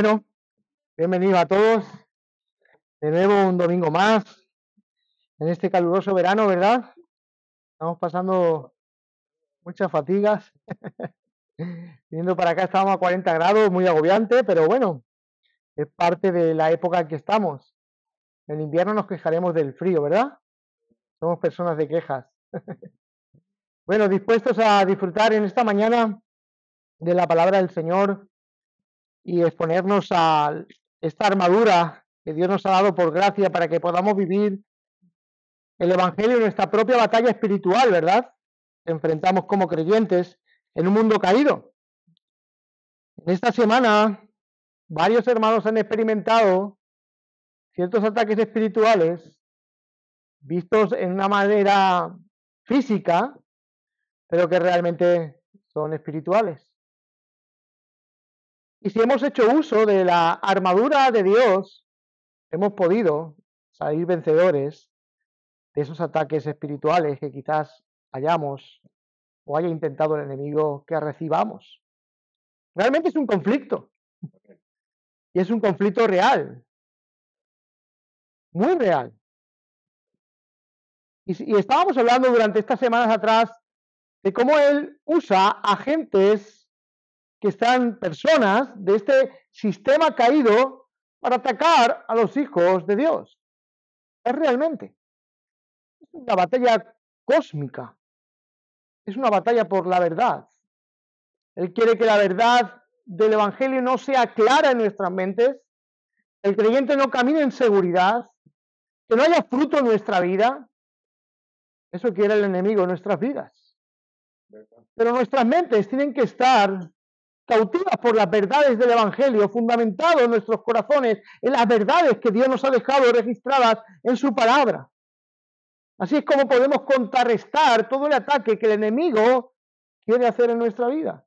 Bueno, bienvenidos a todos. De nuevo un domingo más en este caluroso verano, ¿verdad? Estamos pasando muchas fatigas. Viniendo para acá estábamos a 40 grados, muy agobiante, pero bueno, es parte de la época en que estamos. En invierno nos quejaremos del frío, ¿verdad? Somos personas de quejas. Bueno, dispuestos a disfrutar en esta mañana de la palabra del Señor y exponernos a esta armadura que Dios nos ha dado por gracia para que podamos vivir el Evangelio es nuestra propia batalla espiritual, ¿verdad? Enfrentamos como creyentes en un mundo caído. En esta semana, varios hermanos han experimentado ciertos ataques espirituales vistos en una manera física, pero que realmente son espirituales. Y si hemos hecho uso de la armadura de Dios, hemos podido salir vencedores de esos ataques espirituales que quizás hayamos o haya intentado el enemigo que recibamos. Realmente es un conflicto, y es un conflicto real, muy real. Y estábamos hablando durante estas semanas atrás de cómo él usa agentes que están personas de este sistema caído para atacar a los hijos de Dios. Es realmente una batalla cósmica, es una batalla por la verdad. Él quiere que la verdad del Evangelio no sea clara en nuestras mentes, el creyente no camine en seguridad, que no haya fruto en nuestra vida. Eso quiere el enemigo en nuestras vidas. Pero nuestras mentes tienen que estar cautivas por las verdades del Evangelio, fundamentado en nuestros corazones, en las verdades que Dios nos ha dejado registradas en su palabra. Así es como podemos contrarrestar todo el ataque que el enemigo quiere hacer en nuestra vida.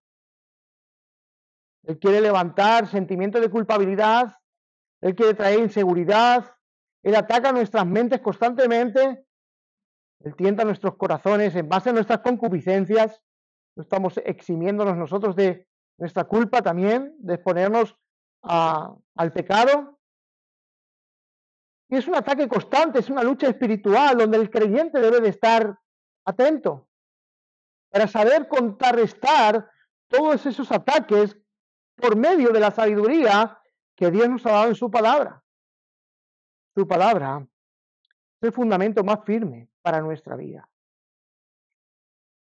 Él quiere levantar sentimientos de culpabilidad, él quiere traer inseguridad, él ataca nuestras mentes constantemente, él tienta nuestros corazones en base a nuestras concupiscencias. No estamos eximiéndonos nosotros de nuestra culpa también, de exponernos al pecado. Y es un ataque constante, es una lucha espiritual donde el creyente debe de estar atento para saber contrarrestar todos esos ataques por medio de la sabiduría que Dios nos ha dado en su palabra. Su palabra es el fundamento más firme para nuestra vida.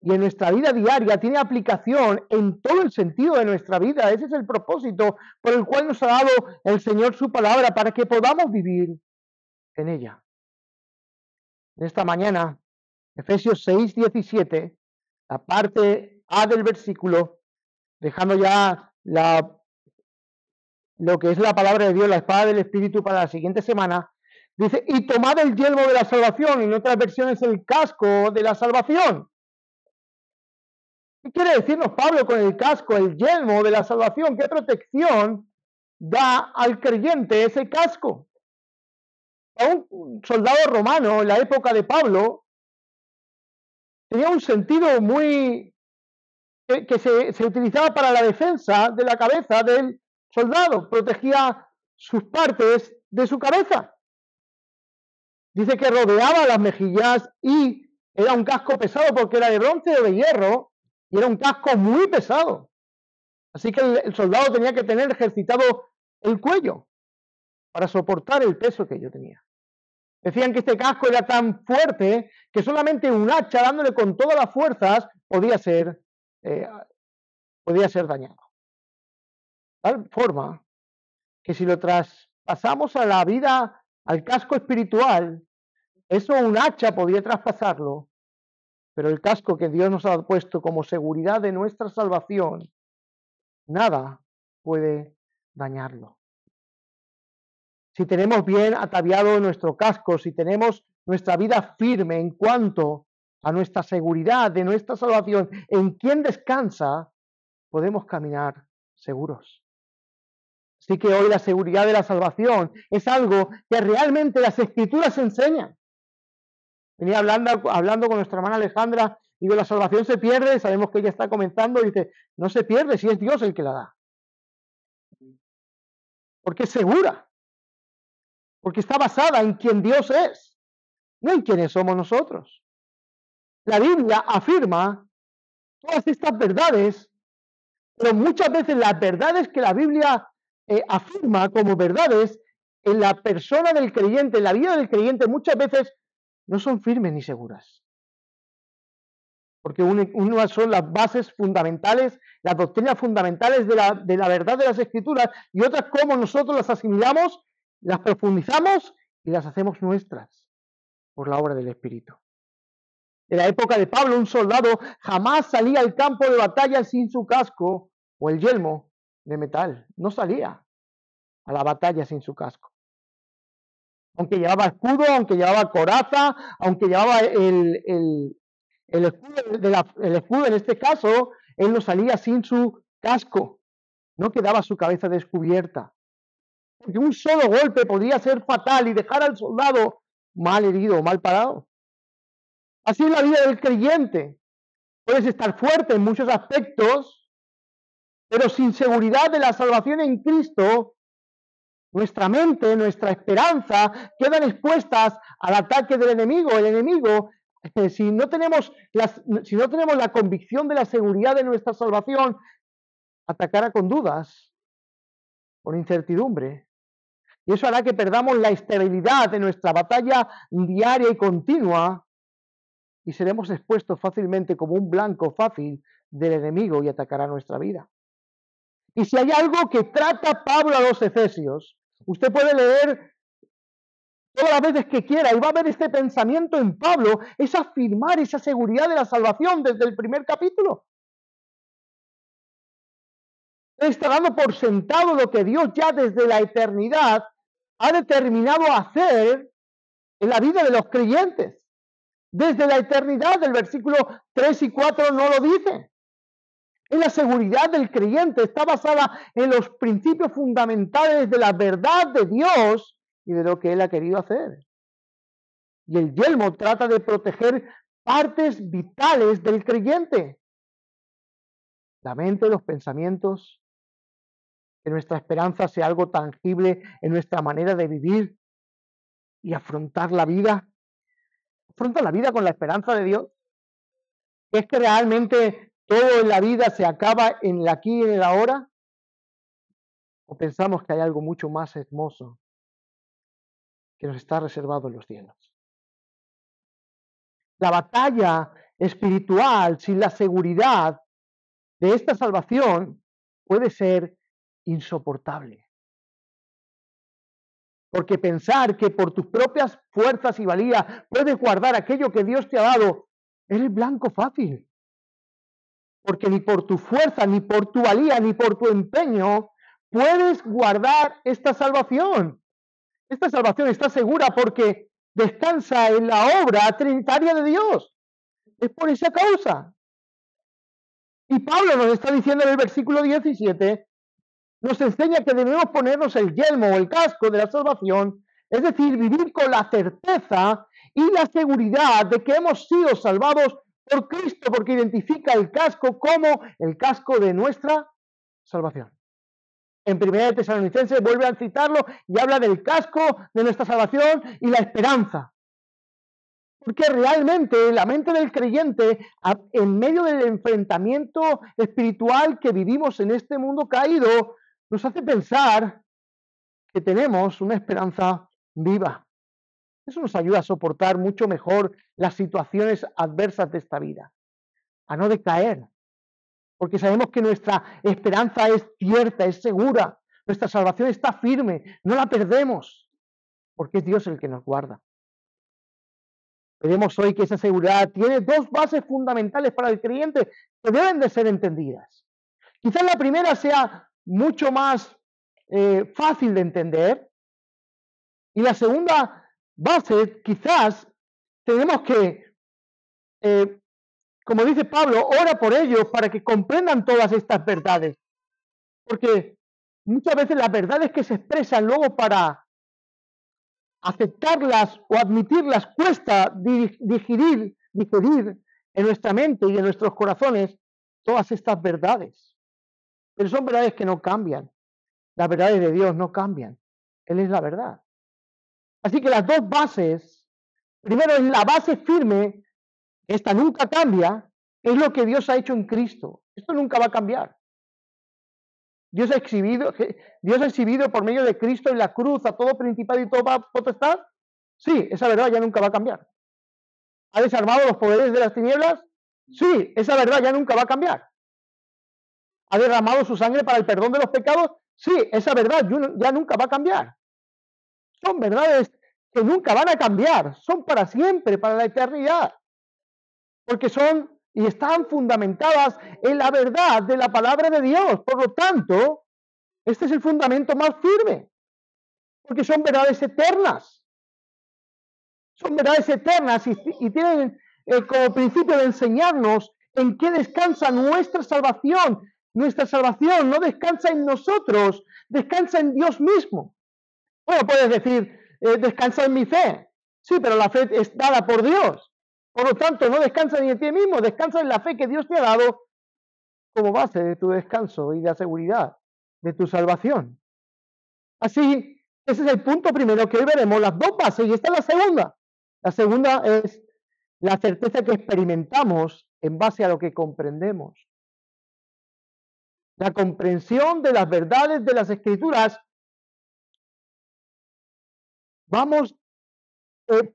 Y en nuestra vida diaria tiene aplicación en todo el sentido de nuestra vida. Ese es el propósito por el cual nos ha dado el Señor su palabra, para que podamos vivir en ella. En esta mañana, Efesios 6:17, la parte A del versículo, dejando ya lo que es la palabra de Dios, la espada del Espíritu para la siguiente semana, dice: y tomad el yelmo de la salvación, en otras versiones el casco de la salvación. ¿Qué quiere decirnos Pablo con el casco, el yelmo de la salvación? ¿Qué protección da al creyente ese casco? A un soldado romano en la época de Pablo tenía un sentido muy que se utilizaba para la defensa de la cabeza del soldado, protegía sus partes de su cabeza. Dice que rodeaba las mejillas y era un casco pesado porque era de bronce o de hierro, y era un casco muy pesado. Así que el soldado tenía que tener ejercitado el cuello para soportar el peso que yo tenía. Decían que este casco era tan fuerte que solamente un hacha dándole con todas las fuerzas podía ser dañado. De tal forma que si lo traspasamos a la vida, al casco espiritual, eso un hacha podía traspasarlo, pero el casco que Dios nos ha puesto como seguridad de nuestra salvación, nada puede dañarlo. Si tenemos bien ataviado nuestro casco, si tenemos nuestra vida firme en cuanto a nuestra seguridad de nuestra salvación, en quien descansa, podemos caminar seguros. Así que hoy la seguridad de la salvación es algo que realmente las Escrituras enseñan. Venía hablando con nuestra hermana Alejandra, digo, la salvación se pierde, sabemos que ella está comenzando, y dice, no se pierde si es Dios el que la da. porque es segura, porque está basada en quien Dios es, no en quienes somos nosotros. La Biblia afirma todas estas verdades, pero muchas veces las verdades que la Biblia afirma como verdades en la persona del creyente, en la vida del creyente, muchas veces no son firmes ni seguras. Porque unas son las bases fundamentales, las doctrinas fundamentales de la verdad de las Escrituras, y otras cómo nosotros las asimilamos, las profundizamos y las hacemos nuestras por la obra del Espíritu. En la época de Pablo, un soldado jamás salía al campo de batalla sin su casco o el yelmo de metal. No salía a la batalla sin su casco. Aunque llevaba escudo, aunque llevaba coraza, aunque llevaba el escudo en este caso, él no salía sin su casco. No quedaba su cabeza descubierta. Porque un solo golpe podría ser fatal y dejar al soldado mal herido o mal parado. Así es la vida del creyente. Puedes estar fuerte en muchos aspectos, pero sin seguridad de la salvación en Cristo, nuestra mente, nuestra esperanza quedan expuestas al ataque del enemigo. El enemigo, si no tenemos la convicción de la seguridad de nuestra salvación, atacará con dudas, con incertidumbre. Y eso hará que perdamos la estabilidad de nuestra batalla diaria y continua y seremos expuestos fácilmente como un blanco fácil del enemigo y atacará nuestra vida. Y si hay algo que trata Pablo a los Efesios, usted puede leer todas las veces que quiera y va a ver este pensamiento en Pablo, es afirmar esa seguridad de la salvación desde el primer capítulo. Él está dando por sentado lo que Dios ya desde la eternidad ha determinado hacer en la vida de los creyentes. Desde la eternidad, el versículo 3 y 4 no lo dice. En la seguridad del creyente está basada en los principios fundamentales de la verdad de Dios y de lo que Él ha querido hacer. Y el yelmo trata de proteger partes vitales del creyente. La mente, los pensamientos, que nuestra esperanza sea algo tangible en nuestra manera de vivir y afrontar la vida. Afronta la vida con la esperanza de Dios. ¿Es que realmente todo en la vida se acaba en el aquí y en el ahora? ¿O pensamos que hay algo mucho más hermoso que nos está reservado en los cielos? La batalla espiritual sin la seguridad de esta salvación puede ser insoportable. Porque pensar que por tus propias fuerzas y valía puedes guardar aquello que Dios te ha dado, eres blanco fácil. Porque ni por tu fuerza, ni por tu valía, ni por tu empeño puedes guardar esta salvación. Esta salvación está segura porque descansa en la obra trinitaria de Dios. Es por esa causa. Y Pablo nos está diciendo en el versículo 17, nos enseña que debemos ponernos el yelmo o el casco de la salvación, es decir, vivir con la certeza y la seguridad de que hemos sido salvados por Cristo, porque identifica el casco como el casco de nuestra salvación. En 1 Tesalonicenses vuelve a citarlo y habla del casco de nuestra salvación y la esperanza. Porque realmente la mente del creyente, en medio del enfrentamiento espiritual que vivimos en este mundo caído, nos hace pensar que tenemos una esperanza viva. Eso nos ayuda a soportar mucho mejor las situaciones adversas de esta vida, a no decaer, porque sabemos que nuestra esperanza es cierta, es segura, nuestra salvación está firme, no la perdemos, porque es Dios el que nos guarda. Veremos hoy que esa seguridad tiene dos bases fundamentales para el creyente que deben de ser entendidas. Quizás la primera sea mucho más fácil de entender y la segunda base quizás tenemos que, como dice Pablo, ora por ellos para que comprendan todas estas verdades. Porque muchas veces las verdades que se expresan luego para aceptarlas o admitirlas cuesta digerir en nuestra mente y en nuestros corazones todas estas verdades. Pero son verdades que no cambian. Las verdades de Dios no cambian. Él es la verdad. Así que las dos bases, primero es la base firme, esta nunca cambia, es lo que Dios ha hecho en Cristo. Esto nunca va a cambiar. Dios ha exhibido por medio de Cristo en la cruz a todo principado y toda potestad. Sí, esa verdad ya nunca va a cambiar. ¿Ha desarmado los poderes de las tinieblas? Sí, esa verdad ya nunca va a cambiar. ¿Ha derramado su sangre para el perdón de los pecados? Sí, esa verdad ya nunca va a cambiar. Son verdades que nunca van a cambiar, son para siempre, para la eternidad, porque son y están fundamentadas en la verdad de la palabra de Dios. Por lo tanto, este es el fundamento más firme, porque son verdades eternas. Son verdades eternas y tienen como principio de enseñarnos en qué descansa nuestra salvación. Nuestra salvación no descansa en nosotros, descansa en Dios mismo. Bueno, puedes decir, descansa en mi fe. Sí, pero la fe es dada por Dios. Por lo tanto, no descansa ni en ti mismo, descansa en la fe que Dios te ha dado como base de tu descanso y de la seguridad de tu salvación. Así, ese es el punto primero que hoy veremos, las dos bases, y esta es la segunda. La segunda es la certeza que experimentamos en base a lo que comprendemos. La comprensión de las verdades de las Escrituras. Vamos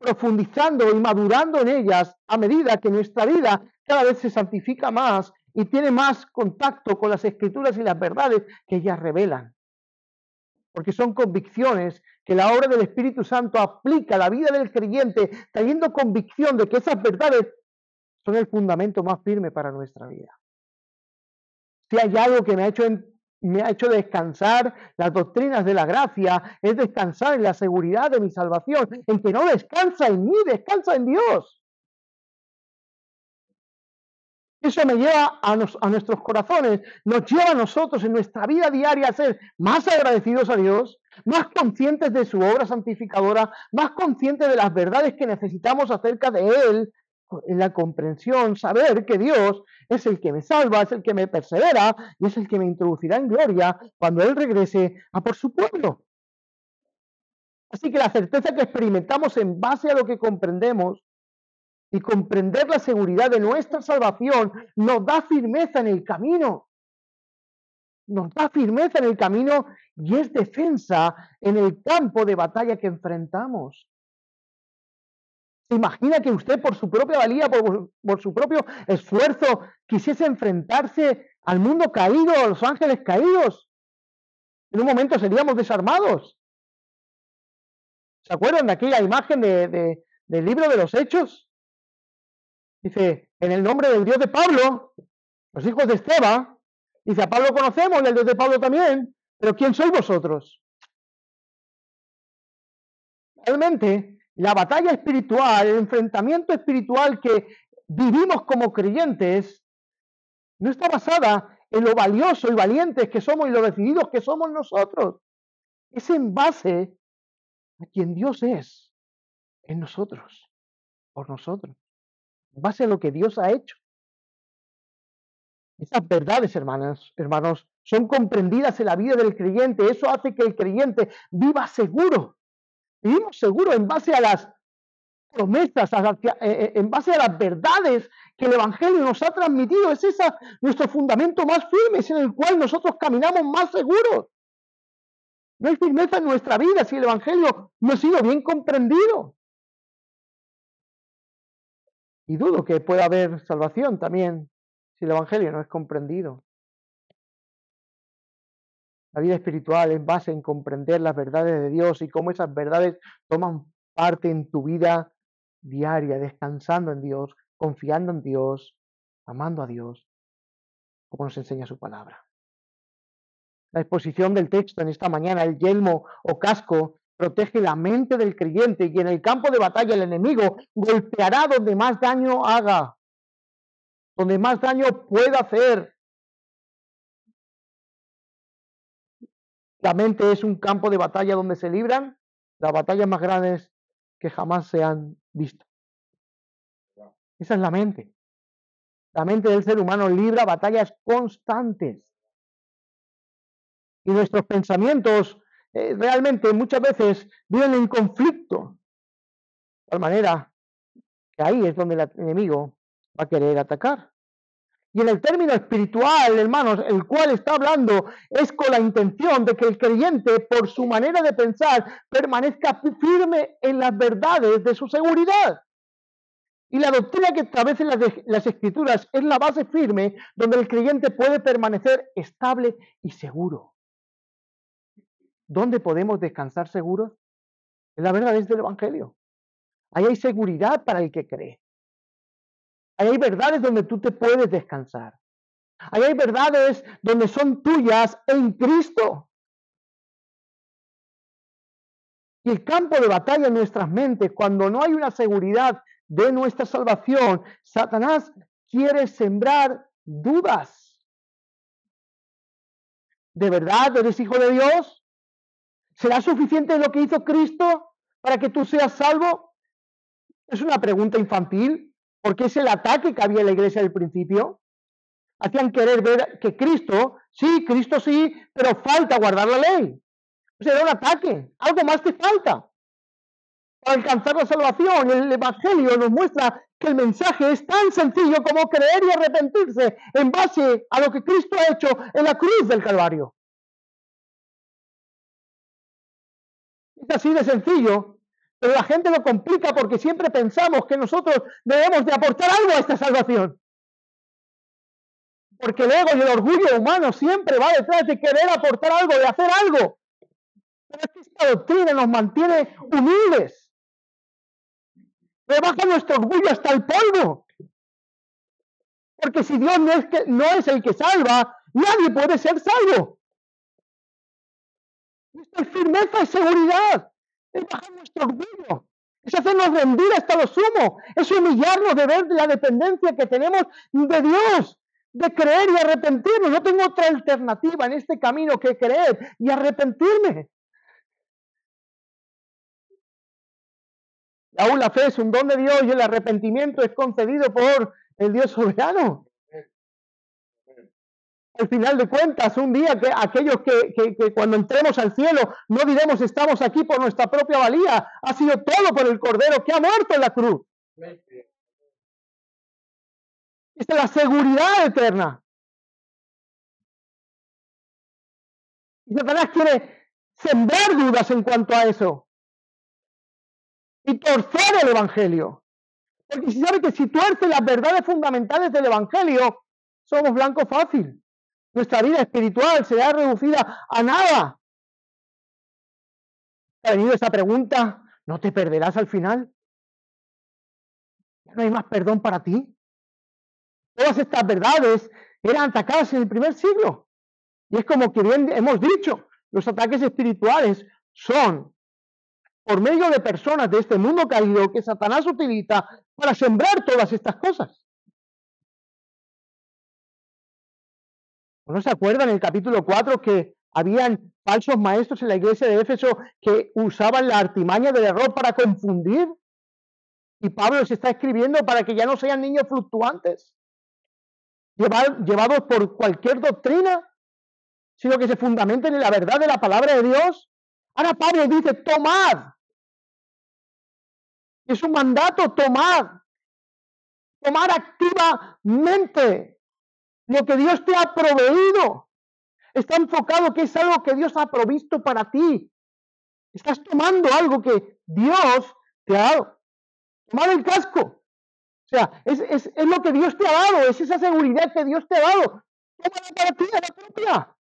profundizando y madurando en ellas a medida que nuestra vida cada vez se santifica más y tiene más contacto con las Escrituras y las verdades que ellas revelan. Porque son convicciones que la obra del Espíritu Santo aplica a la vida del creyente, trayendo convicción de que esas verdades son el fundamento más firme para nuestra vida. Si hay algo que me ha hecho descansar las doctrinas de la gracia, es descansar en la seguridad de mi salvación, en que no descansa en mí, descansa en Dios. Eso me lleva a nuestros corazones, nos lleva a nosotros en nuestra vida diaria a ser más agradecidos a Dios, más conscientes de su obra santificadora, más conscientes de las verdades que necesitamos acerca de Él, en la comprensión, saber que Dios es el que me salva, es el que me persevera y es el que me introducirá en gloria cuando Él regrese a por su pueblo. Así que la certeza que experimentamos en base a lo que comprendemos y comprender la seguridad de nuestra salvación nos da firmeza en el camino. Nos da firmeza en el camino y es defensa en el campo de batalla que enfrentamos. ¿Se imagina que usted por su propia valía, por su propio esfuerzo, quisiese enfrentarse al mundo caído, a los ángeles caídos? En un momento seríamos desarmados. ¿Se acuerdan de aquella imagen del libro de los Hechos? Dice, en el nombre del Dios de Pablo, los hijos de Esteban, dice, a Pablo conocemos, el Dios de Pablo también, pero ¿quién sois vosotros? Realmente, la batalla espiritual, el enfrentamiento espiritual que vivimos como creyentes, no está basada en lo valioso y valientes que somos y lo decididos que somos nosotros. Es en base a quien Dios es en nosotros, por nosotros, en base a lo que Dios ha hecho. Esas verdades, hermanos, son comprendidas en la vida del creyente. Eso hace que el creyente viva seguro. Vivimos seguros en base a las promesas, en base a las verdades que el Evangelio nos ha transmitido. Es ese nuestro fundamento más firme, es en el cual nosotros caminamos más seguros. No hay firmeza en nuestra vida si el Evangelio no ha sido bien comprendido. Y dudo que pueda haber salvación también si el Evangelio no es comprendido. La vida espiritual es base en comprender las verdades de Dios y cómo esas verdades toman parte en tu vida diaria, descansando en Dios, confiando en Dios, amando a Dios, como nos enseña su palabra. La exposición del texto en esta mañana, el yelmo o casco, protege la mente del creyente y en el campo de batalla el enemigo golpeará donde más daño haga, donde más daño pueda hacer. La mente es un campo de batalla donde se libran las batallas más grandes que jamás se han visto. Esa es la mente. La mente del ser humano libra batallas constantes. y nuestros pensamientos realmente muchas veces viven en conflicto, de tal manera que ahí es donde el enemigo va a querer atacar. Y en el término espiritual, hermanos, el cual está hablando es con la intención de que el creyente, por su manera de pensar, permanezca firme en las verdades de su seguridad. Y la doctrina que establece las Escrituras es la base firme donde el creyente puede permanecer estable y seguro. ¿Dónde podemos descansar seguros? En la verdad del Evangelio. Ahí hay seguridad para el que cree. Ahí hay verdades donde tú te puedes descansar. Ahí hay verdades donde son tuyas en Cristo. Y el campo de batalla en nuestras mentes, cuando no hay una seguridad de nuestra salvación, Satanás quiere sembrar dudas. ¿De verdad eres hijo de Dios? ¿Será suficiente lo que hizo Cristo para que tú seas salvo? Es una pregunta infantil, porque es el ataque que había en la iglesia al principio. Hacían querer ver que Cristo sí, pero falta guardar la ley. O sea, era un ataque, algo más te falta para alcanzar la salvación. El Evangelio nos muestra que el mensaje es tan sencillo como creer y arrepentirse en base a lo que Cristo ha hecho en la cruz del Calvario. Es así de sencillo, pero la gente lo complica porque siempre pensamos que nosotros debemos de aportar algo a esta salvación. Porque el ego y el orgullo humano siempre va detrás de querer aportar algo, de hacer algo. Pero es que esta doctrina nos mantiene humildes. Rebaja nuestro orgullo hasta el polvo. Porque si Dios no es el que salva, nadie puede ser salvo. Nuestra firmeza es seguridad. Es bajar nuestro orgullo. Es hacernos rendir hasta lo sumo. Es humillarnos de ver la dependencia que tenemos de Dios. De creer y arrepentirnos. No tengo otra alternativa en este camino que creer y arrepentirme. Aún la fe es un don de Dios y el arrepentimiento es concedido por el Dios soberano. Al final de cuentas, un día que aquellos que cuando entremos al cielo no diremos estamos aquí por nuestra propia valía, ha sido todo por el Cordero que ha muerto en la cruz. Esta es la seguridad eterna. Y Satanás quiere sembrar dudas en cuanto a eso y torcer el Evangelio. Porque si sabe que si tuerce las verdades fundamentales del Evangelio, somos blanco fácil. Nuestra vida espiritual será reducida a nada. ¿Ha venido esa pregunta? ¿No te perderás al final? ¿Ya no hay más perdón para ti? Todas estas verdades eran atacadas en el primer siglo. Y es como que bien hemos dicho, los ataques espirituales son por medio de personas de este mundo caído que Satanás utiliza para sembrar todas estas cosas. ¿No se acuerdan en el capítulo 4 que habían falsos maestros en la iglesia de Éfeso que usaban la artimaña del error para confundir? Y Pablo les está escribiendo para que ya no sean niños fluctuantes, llevados por cualquier doctrina, sino que se fundamenten en la verdad de la palabra de Dios. Ahora Pablo dice, tomad. Es un mandato, tomad. Tomar activamente lo que Dios te ha proveído. Está enfocado que es algo que Dios ha provisto para ti. Estás tomando algo que Dios te ha dado. Tomar el casco. O sea, es lo que Dios te ha dado, es esa seguridad que Dios te ha dado. Tómala para ti, a la propia.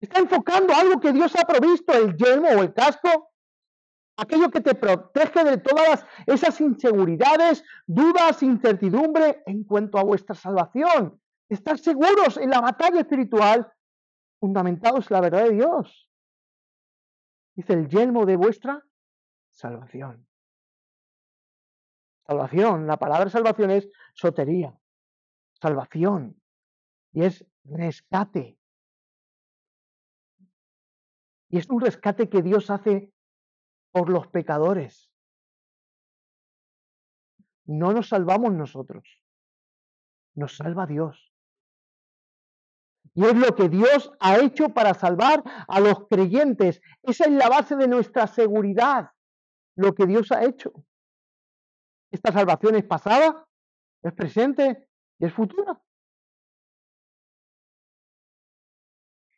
Está enfocando algo que Dios ha provisto, el yelmo o el casco, aquello que te protege de todas esas inseguridades, dudas, incertidumbre en cuanto a vuestra salvación. Estar seguros en la batalla espiritual, fundamentados en la verdad de Dios. Dice el yelmo de vuestra salvación. Salvación, la palabra salvación es sotería, salvación, y es rescate. Y es un rescate que Dios hace por los pecadores. No nos salvamos nosotros, nos salva Dios. Y es lo que Dios ha hecho para salvar a los creyentes. Esa es la base de nuestra seguridad, lo que Dios ha hecho. Esta salvación es pasada, es presente y es futura.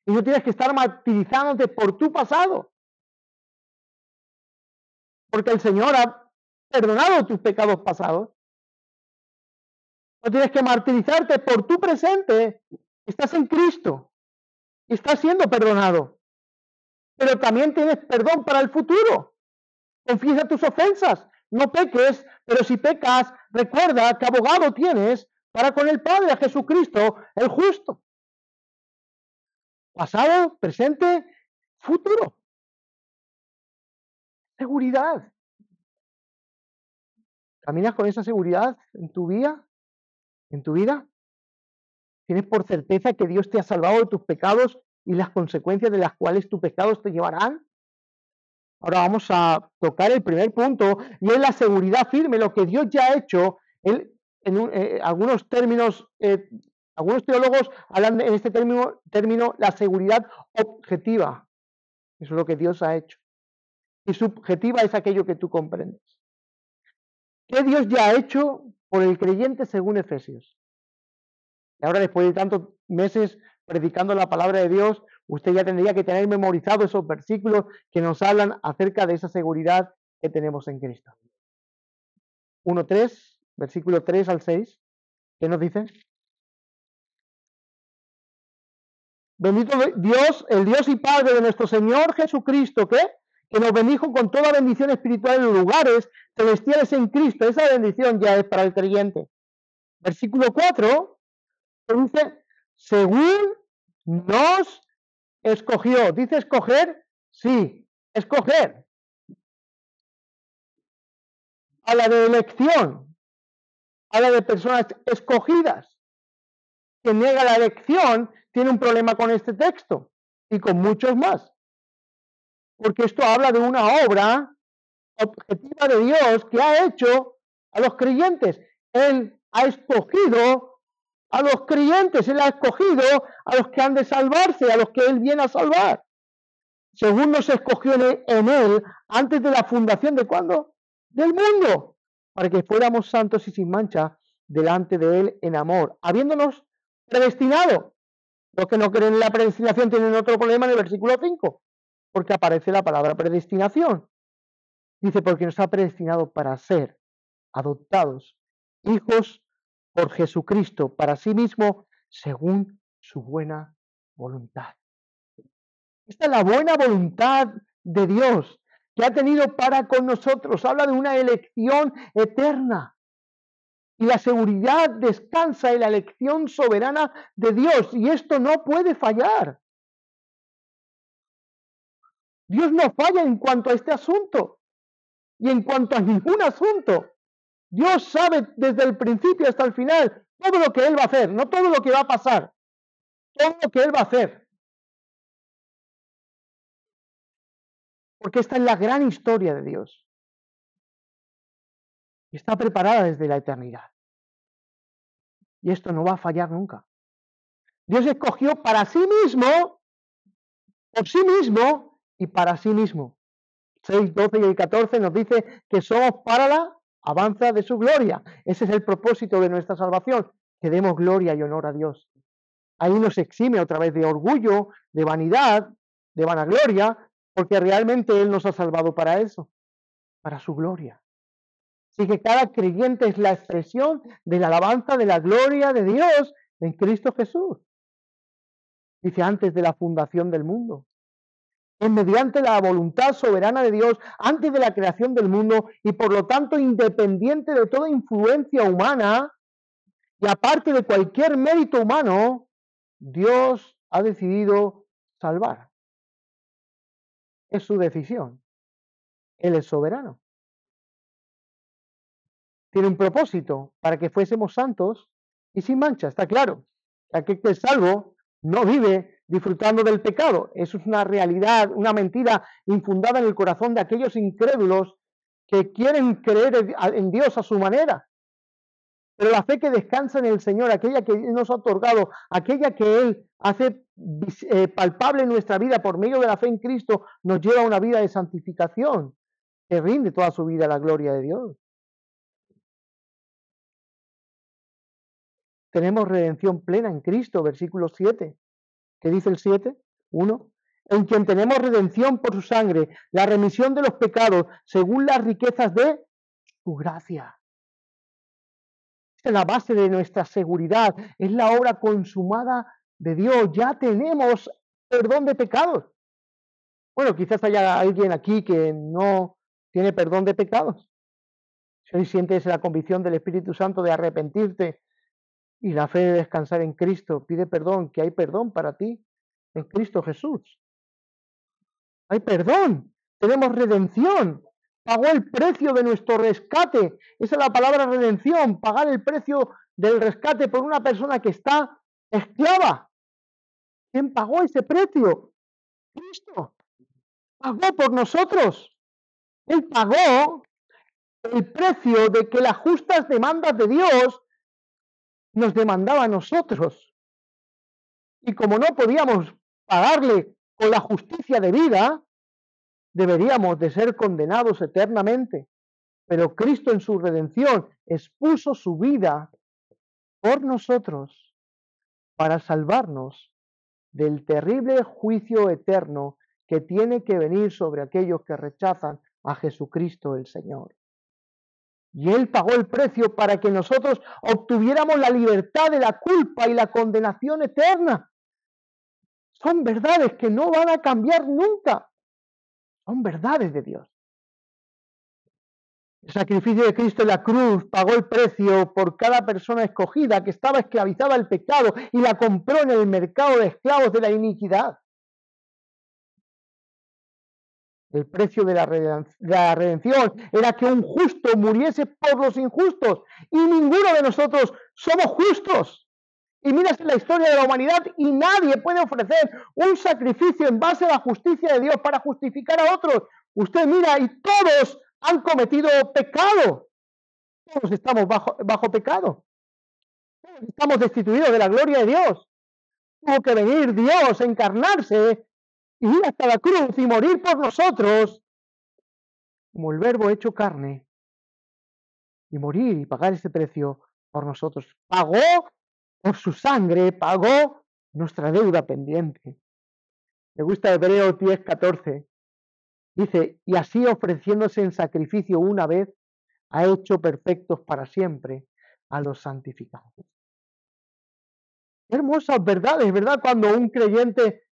Y no tienes que estar martirizándote por tu pasado, porque el Señor ha perdonado tus pecados pasados. No tienes que martirizarte por tu presente. Estás en Cristo y estás siendo perdonado. Pero también tienes perdón para el futuro. Confiesa tus ofensas. No peques, pero si pecas, recuerda que abogado tienes para con el Padre, a Jesucristo, el justo. Pasado, presente, futuro. Seguridad. ¿Caminas con esa seguridad en tu vida? ¿En tu vida? ¿Tienes por certeza que Dios te ha salvado de tus pecados y las consecuencias de las cuales tus pecados te llevarán? Ahora vamos a tocar el primer punto y es la seguridad firme, lo que Dios ya ha hecho. Algunos términos, algunos teólogos hablan en este término la seguridad objetiva. Eso es lo que Dios ha hecho. Y subjetiva es aquello que tú comprendes. ¿Qué Dios ya ha hecho por el creyente según Efesios? Y ahora, después de tantos meses predicando la palabra de Dios, usted ya tendría que tener memorizado esos versículos que nos hablan acerca de esa seguridad que tenemos en Cristo. 1:3, versículo 3 al 6, ¿qué nos dice? Bendito Dios, el Dios y Padre de nuestro Señor Jesucristo, ¿qué? Que nos bendijo con toda bendición espiritual en los lugares celestiales en Cristo. Esa bendición ya es para el creyente. Versículo 4, dice, según nos escogió. ¿Dice escoger? Sí, escoger. Habla de elección. Habla de personas escogidas. Quien niega la elección tiene un problema con este texto y con muchos más. Porque esto habla de una obra objetiva de Dios que ha hecho a los creyentes. Él ha escogido a los creyentes, Él ha escogido a los que han de salvarse, a los que Él viene a salvar. Según nos escogió en Él antes de la fundación de ¿cuándo? Del mundo, para que fuéramos santos y sin mancha delante de Él en amor, habiéndonos predestinado. Los que no creen en la predestinación tienen otro problema en el versículo 5, porque aparece la palabra predestinación. Dice, porque nos ha predestinado para ser adoptados hijos por Jesucristo, para sí mismo, según su buena voluntad. Esta es la buena voluntad de Dios que ha tenido para con nosotros. Habla de una elección eterna. Y la seguridad descansa en la elección soberana de Dios. Y esto no puede fallar. Dios no falla en cuanto a este asunto. Y en cuanto a ningún asunto. Dios sabe desde el principio hasta el final todo lo que Él va a hacer. No todo lo que va a pasar. Todo lo que Él va a hacer. Porque esta es la gran historia de Dios. Está preparada desde la eternidad. Y esto no va a fallar nunca. Dios escogió para sí mismo, por sí mismo y para sí mismo. 6, 12 y el 14 nos dice que somos para la alabanza de su gloria. Ese es el propósito de nuestra salvación, que demos gloria y honor a Dios. Ahí nos exime otra vez de orgullo, de vanidad, de vanagloria, porque realmente Él nos ha salvado para eso, para su gloria. Así que cada creyente es la expresión de la alabanza de la gloria de Dios en Cristo Jesús. Dice antes de la fundación del mundo. Es mediante la voluntad soberana de Dios antes de la creación del mundo y por lo tanto independiente de toda influencia humana y aparte de cualquier mérito humano, Dios ha decidido salvar. Es su decisión. Él es soberano. Tiene un propósito para que fuésemos santos y sin mancha, está claro. Aquel que es salvo no vive disfrutando del pecado. Eso es una realidad, una mentira infundada en el corazón de aquellos incrédulos que quieren creer en Dios a su manera. Pero la fe que descansa en el Señor, aquella que Él nos ha otorgado, aquella que Él hace palpable en nuestra vida por medio de la fe en Cristo, nos lleva a una vida de santificación, que rinde toda su vida a la gloria de Dios. Tenemos redención plena en Cristo, versículo 7. ¿Qué dice el 7? 1. En quien tenemos redención por su sangre, la remisión de los pecados, según las riquezas de su gracia. Es la base de nuestra seguridad, es la obra consumada de Dios. Ya tenemos perdón de pecados. Bueno, quizás haya alguien aquí que no tiene perdón de pecados. Si hoy sientes la convicción del Espíritu Santo de arrepentirte y la fe de descansar en Cristo, pide perdón, que hay perdón para ti en Cristo Jesús. Hay perdón, tenemos redención. Pagó el precio de nuestro rescate. Esa es la palabra redención, pagar el precio del rescate por una persona que está esclava. ¿Quién pagó ese precio? Cristo. Pagó por nosotros. Él pagó el precio de que las justas demandas de Dios nos demandaba a nosotros. Y como no podíamos pagarle con la justicia de vida, deberíamos de ser condenados eternamente. Pero Cristo en su redención expuso su vida por nosotros para salvarnos del terrible juicio eterno que tiene que venir sobre aquellos que rechazan a Jesucristo el Señor. Y Él pagó el precio para que nosotros obtuviéramos la libertad de la culpa y la condenación eterna. Son verdades que no van a cambiar nunca. Son verdades de Dios. El sacrificio de Cristo en la cruz pagó el precio por cada persona escogida que estaba esclavizada al pecado y la compró en el mercado de esclavos de la iniquidad. El precio de la redención era que un justo muriese por los injustos y ninguno de nosotros somos justos. Y miras en la historia de la humanidad y nadie puede ofrecer un sacrificio en base a la justicia de Dios para justificar a otros. Usted mira y todos han cometido pecado. Todos estamos bajo pecado. Todos estamos destituidos de la gloria de Dios. Tuvo que venir Dios, encarnarse, y ir hasta la cruz y morir por nosotros, como el Verbo hecho carne, y morir y pagar ese precio por nosotros. Pagó por su sangre, pagó nuestra deuda pendiente. Me gusta Hebreos 10:14. Dice, y así ofreciéndose en sacrificio una vez, ha hecho perfectos para siempre a los santificados. Qué hermosas verdades, ¿verdad? Cuando un creyente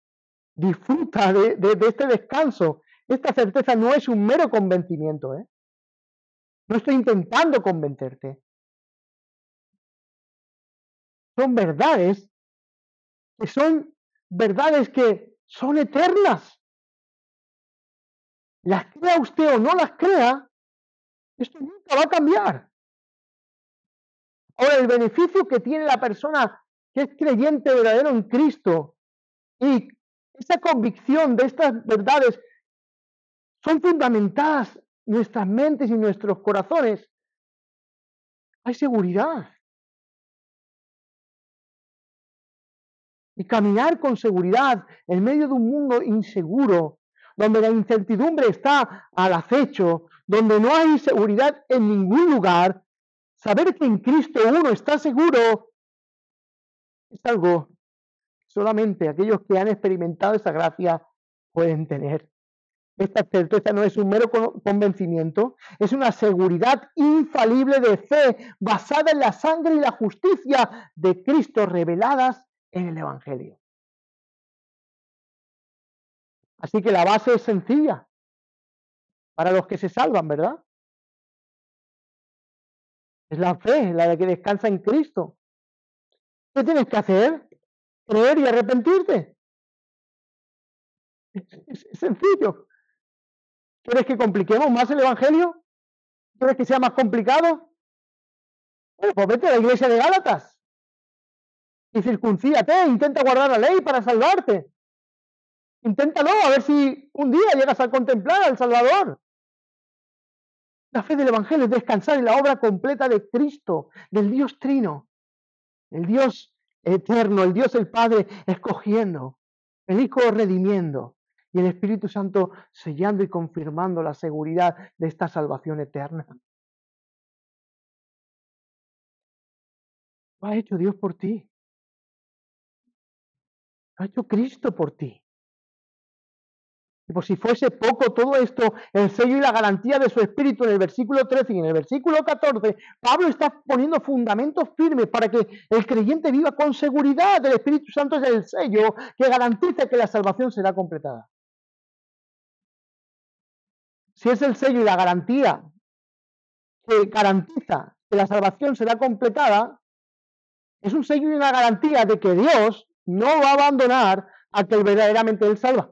disfruta de este descanso. Esta certeza no es un mero convencimiento, ¿eh? No estoy intentando convencerte. Son verdades que son eternas. Las crea usted o no las crea, esto nunca va a cambiar. Ahora, el beneficio que tiene la persona que es creyente verdadero en Cristo y esa convicción de estas verdades son fundamentadas en nuestras mentes y nuestros corazones. Hay seguridad. Y caminar con seguridad en medio de un mundo inseguro, donde la incertidumbre está al acecho, donde no hay seguridad en ningún lugar, saber que en Cristo uno está seguro es algo que solamente aquellos que han experimentado esa gracia pueden tener. Esta certeza no es un mero convencimiento, es una seguridad infalible de fe basada en la sangre y la justicia de Cristo reveladas en el Evangelio. Así que la base es sencilla para los que se salvan, ¿verdad? Es la fe, la de que descansa en Cristo. ¿Qué tienes que hacer? Creer y arrepentirte. Es sencillo. ¿Quieres que compliquemos más el Evangelio? ¿Quieres que sea más complicado? Bueno, pues vete a la iglesia de Gálatas y circuncídate, intenta guardar la ley para salvarte. Inténtalo, a ver si un día llegas a contemplar al Salvador. La fe del Evangelio es descansar en la obra completa de Cristo, del Dios Trino, el Dios eterno, el Dios el Padre escogiendo, el Hijo redimiendo y el Espíritu Santo sellando y confirmando la seguridad de esta salvación eterna. Lo ha hecho Dios por ti. Lo ha hecho Cristo por ti. Y por si fuese poco todo esto, el sello y la garantía de su Espíritu en el versículo 13 y en el versículo 14, Pablo está poniendo fundamentos firmes para que el creyente viva con seguridad. El Espíritu Santo es el sello que garantiza que la salvación será completada. Si es el sello y la garantía que garantiza que la salvación será completada, es un sello y una garantía de que Dios no va a abandonar a que verdaderamente Él salva.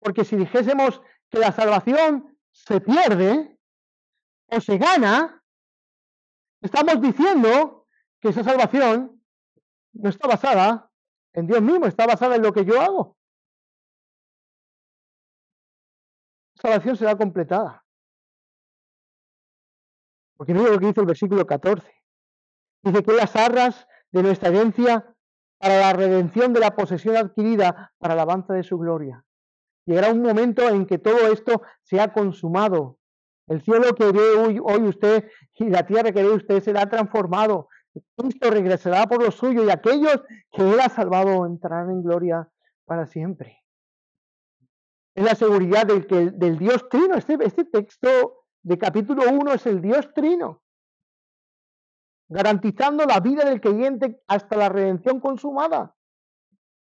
Porque si dijésemos que la salvación se pierde o se gana, estamos diciendo que esa salvación no está basada en Dios mismo, está basada en lo que yo hago. La salvación será completada. Porque mira lo que dice el versículo 14. Dice que las arras de nuestra herencia para la redención de la posesión adquirida para la alabanza de su gloria. Llegará un momento en que todo esto se ha consumado. El cielo que ve hoy usted y la tierra que ve usted será transformado. Cristo regresará por lo suyo y aquellos que Él ha salvado entrarán en gloria para siempre. Es la seguridad del Dios Trino. Este texto de capítulo 1 es el Dios Trino, garantizando la vida del creyente hasta la redención consumada.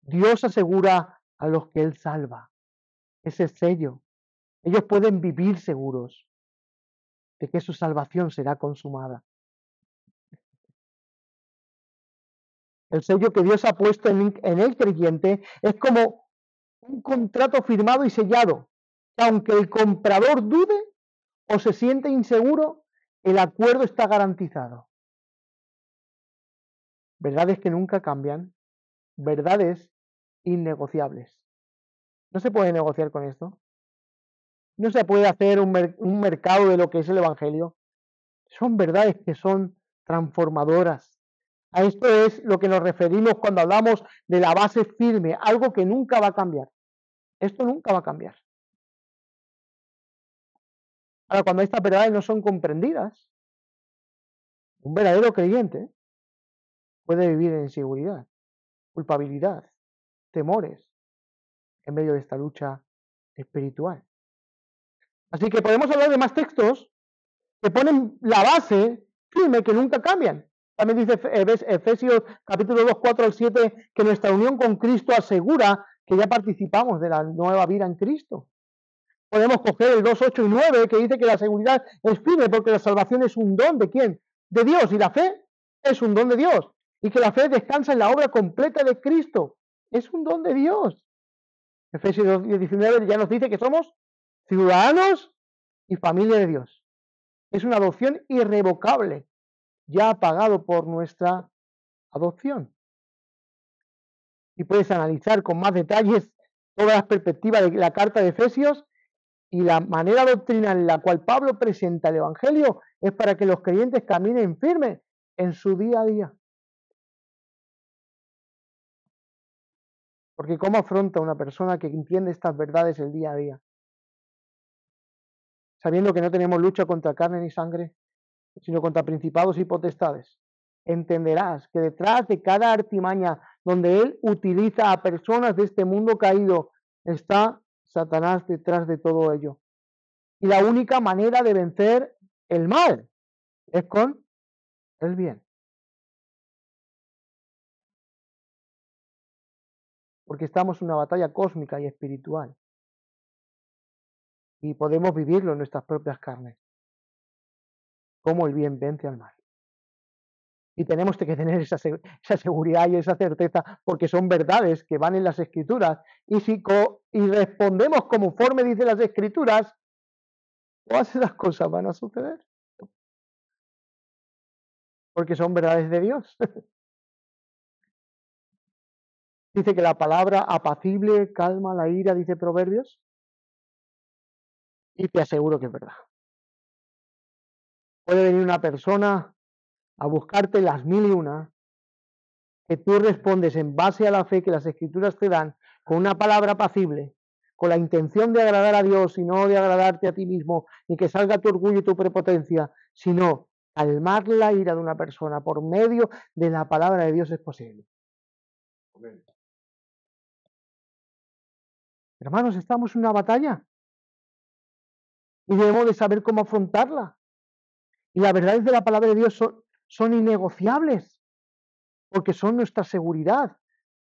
Dios asegura a los que Él salva. Ese sello. Ellos pueden vivir seguros de que su salvación será consumada. El sello que Dios ha puesto en el creyente es como un contrato firmado y sellado. Aunque el comprador dude o se siente inseguro, el acuerdo está garantizado. Verdades que nunca cambian, verdades innegociables. No se puede negociar con esto. No se puede hacer un mercado de lo que es el Evangelio. Son verdades que son transformadoras. A esto es lo que nos referimos cuando hablamos de la base firme, algo que nunca va a cambiar. Esto nunca va a cambiar. Ahora, cuando estas verdades no son comprendidas, un verdadero creyente puede vivir en inseguridad, culpabilidad, temores en medio de esta lucha espiritual. Así que podemos hablar de más textos que ponen la base firme que nunca cambian. También dice Efesios capítulo 2, 4 al 7 que nuestra unión con Cristo asegura que ya participamos de la nueva vida en Cristo. Podemos coger el 2, 8 y 9 que dice que la seguridad es firme porque la salvación es un don ¿de quién? De Dios, y la fe es un don de Dios. Y que la fe descansa en la obra completa de Cristo. Es un don de Dios. Efesios 2, 19 ya nos dice que somos ciudadanos y familia de Dios. Es una adopción irrevocable, ya pagado por nuestra adopción. Y puedes analizar con más detalles todas las perspectivas de la carta de Efesios y la manera doctrinal en la cual Pablo presenta el Evangelio es para que los creyentes caminen firmes en su día a día. Porque ¿cómo afronta una persona que entiende estas verdades el día a día? Sabiendo que no tenemos lucha contra carne ni sangre, sino contra principados y potestades. Entenderás que detrás de cada artimaña donde Él utiliza a personas de este mundo caído, está Satanás detrás de todo ello. Y la única manera de vencer el mal es con el bien. Porque estamos en una batalla cósmica y espiritual. Y podemos vivirlo en nuestras propias carnes. Cómo el bien vence al mal. Y tenemos que tener esa seguridad y esa certeza porque son verdades que van en las Escrituras. Y si respondemos conforme dicen las Escrituras, todas esas cosas van a suceder. Porque son verdades de Dios. Dice que la palabra apacible calma la ira, dice Proverbios. Y te aseguro que es verdad. Puede venir una persona a buscarte las mil y una, que tú respondes en base a la fe que las Escrituras te dan, con una palabra apacible, con la intención de agradar a Dios y no de agradarte a ti mismo, ni que salga tu orgullo y tu prepotencia, sino calmar la ira de una persona por medio de la palabra de Dios es posible. Amén. Hermanos, estamos en una batalla y debemos de saber cómo afrontarla. Y las verdades de la palabra de Dios son innegociables, porque son nuestra seguridad.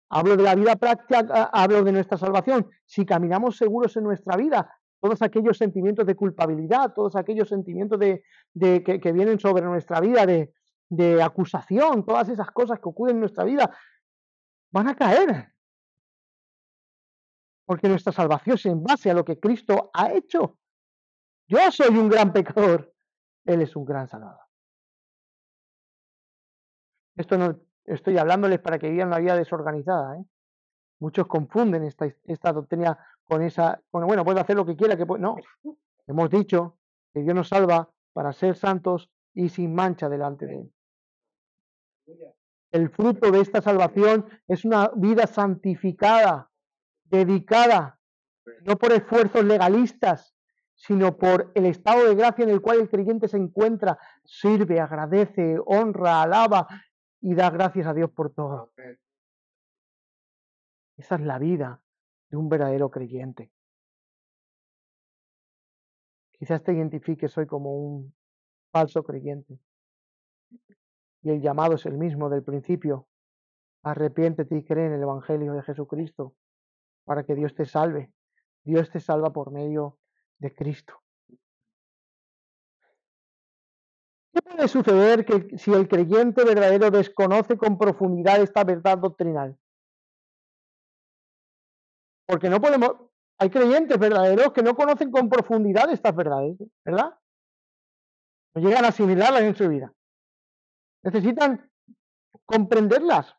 Hablo de la vida práctica, hablo de nuestra salvación. Si caminamos seguros en nuestra vida, todos aquellos sentimientos de culpabilidad, todos aquellos sentimientos que vienen sobre nuestra vida, de acusación, todas esas cosas que ocurren en nuestra vida, van a caer. Porque nuestra salvación es en base a lo que Cristo ha hecho. Yo soy un gran pecador, Él es un gran salvador. Esto no estoy hablándoles para que vivan una vida desorganizada, ¿eh? Muchos confunden esta doctrina con esa, bueno, puede hacer lo que quiera, no. Hemos dicho que Dios nos salva para ser santos y sin mancha delante de Él. El fruto de esta salvación es una vida santificada, dedicada, no por esfuerzos legalistas, sino por el estado de gracia en el cual el creyente se encuentra, sirve, agradece, honra, alaba y da gracias a Dios por todo. Esa es la vida de un verdadero creyente. Quizás te identifiques hoy como un falso creyente. Y el llamado es el mismo del principio. Arrepiéntete y cree en el Evangelio de Jesucristo para que Dios te salve. Dios te salva por medio de Cristo. ¿Qué puede suceder si el creyente verdadero desconoce con profundidad esta verdad doctrinal? Porque no podemos, hay creyentes verdaderos que no conocen con profundidad estas verdades, ¿verdad? No llegan a asimilarlas en su vida. Necesitan comprenderlas,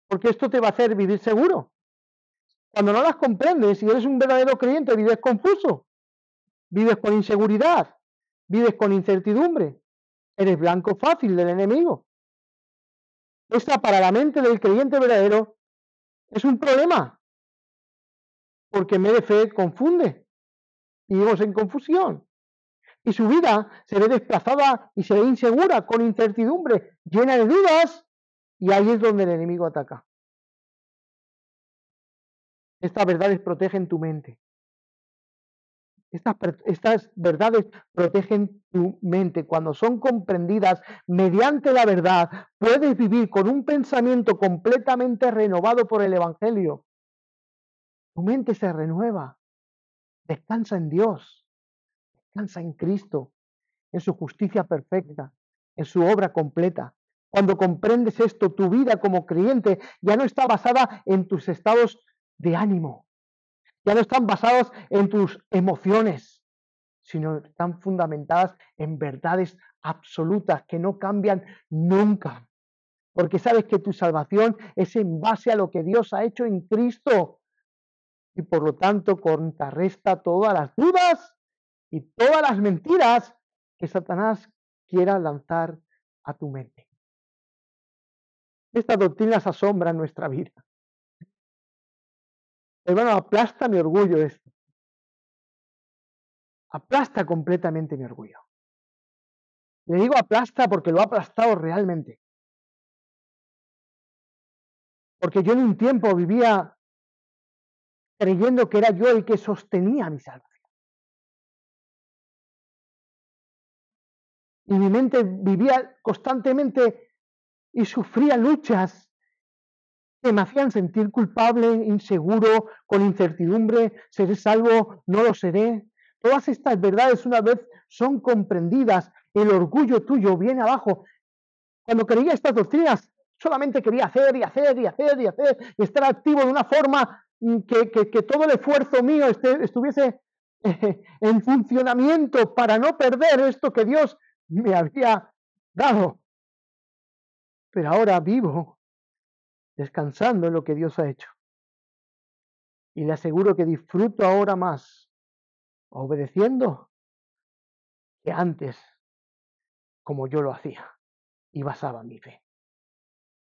porque esto te va a hacer vivir seguro. Cuando no las comprendes, si eres un verdadero creyente, vives confuso, vives con inseguridad, vives con incertidumbre, eres blanco fácil del enemigo. Esta para la mente del creyente verdadero es un problema, porque en vez de fe confunde, vivimos en confusión. Y su vida se ve desplazada y se ve insegura, con incertidumbre, llena de dudas, y ahí es donde el enemigo ataca. Estas verdades protegen tu mente. Estas verdades protegen tu mente. Cuando son comprendidas mediante la verdad, puedes vivir con un pensamiento completamente renovado por el Evangelio. Tu mente se renueva. Descansa en Dios. Descansa en Cristo, en su justicia perfecta, en su obra completa. Cuando comprendes esto, tu vida como creyente ya no está basada en tus estados de ánimo. Ya no están basados en tus emociones, sino están fundamentadas en verdades absolutas que no cambian nunca. Porque sabes que tu salvación es en base a lo que Dios ha hecho en Cristo. Y por lo tanto contrarresta todas las dudas y todas las mentiras que Satanás quiera lanzar a tu mente. Estas doctrinas asombran nuestra vida. Hermano, aplasta mi orgullo esto. Aplasta completamente mi orgullo. Le digo aplasta porque lo ha aplastado realmente. Porque yo en un tiempo vivía creyendo que era yo el que sostenía mi salvación. Y mi mente vivía constantemente y sufría luchas que me hacían sentir culpable, inseguro, con incertidumbre, ¿seré salvo? ¿No lo seré? Todas estas verdades una vez son comprendidas, el orgullo tuyo viene abajo. Cuando creía estas doctrinas, solamente quería hacer y hacer y hacer y hacer y estar activo de una forma que todo el esfuerzo mío estuviese en funcionamiento para no perder esto que Dios me había dado. Pero ahora vivo descansando en lo que Dios ha hecho. Y le aseguro que disfruto ahora más obedeciendo que antes como yo lo hacía y basaba mi fe.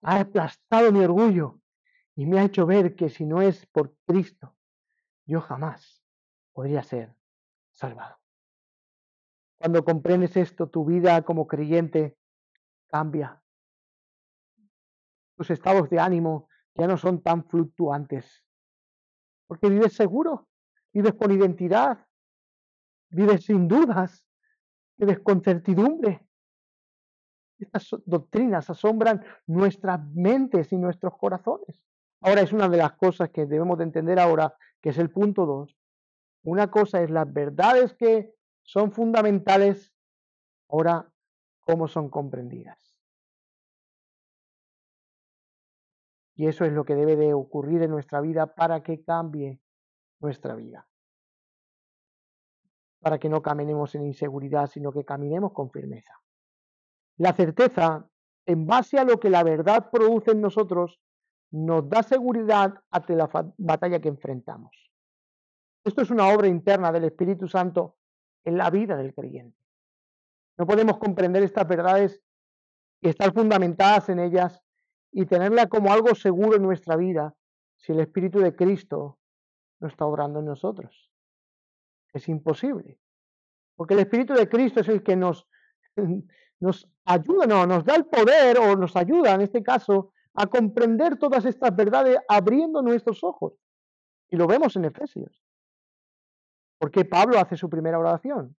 Ha aplastado mi orgullo y me ha hecho ver que si no es por Cristo, yo jamás podría ser salvado. Cuando comprendes esto, tu vida como creyente cambia. Tus estados de ánimo ya no son tan fluctuantes, porque vives seguro, vives con identidad, vives sin dudas, vives con certidumbre. Estas doctrinas asombran nuestras mentes y nuestros corazones. Ahora es una de las cosas que debemos de entender ahora, que es el punto 2. Una cosa es las verdades que son fundamentales, ahora cómo son comprendidas. Y eso es lo que debe de ocurrir en nuestra vida para que cambie nuestra vida. Para que no caminemos en inseguridad, sino que caminemos con firmeza. La certeza, en base a lo que la verdad produce en nosotros, nos da seguridad ante la batalla que enfrentamos. Esto es una obra interna del Espíritu Santo en la vida del creyente. No podemos comprender estas verdades y estar fundamentadas en ellas y tenerla como algo seguro en nuestra vida si el Espíritu de Cristo no está obrando en nosotros. Es imposible, porque el Espíritu de Cristo es el que nos ayuda, no, nos da el poder o nos ayuda en este caso a comprender todas estas verdades abriendo nuestros ojos. Y lo vemos en Efesios. Porque Pablo hace su primera oración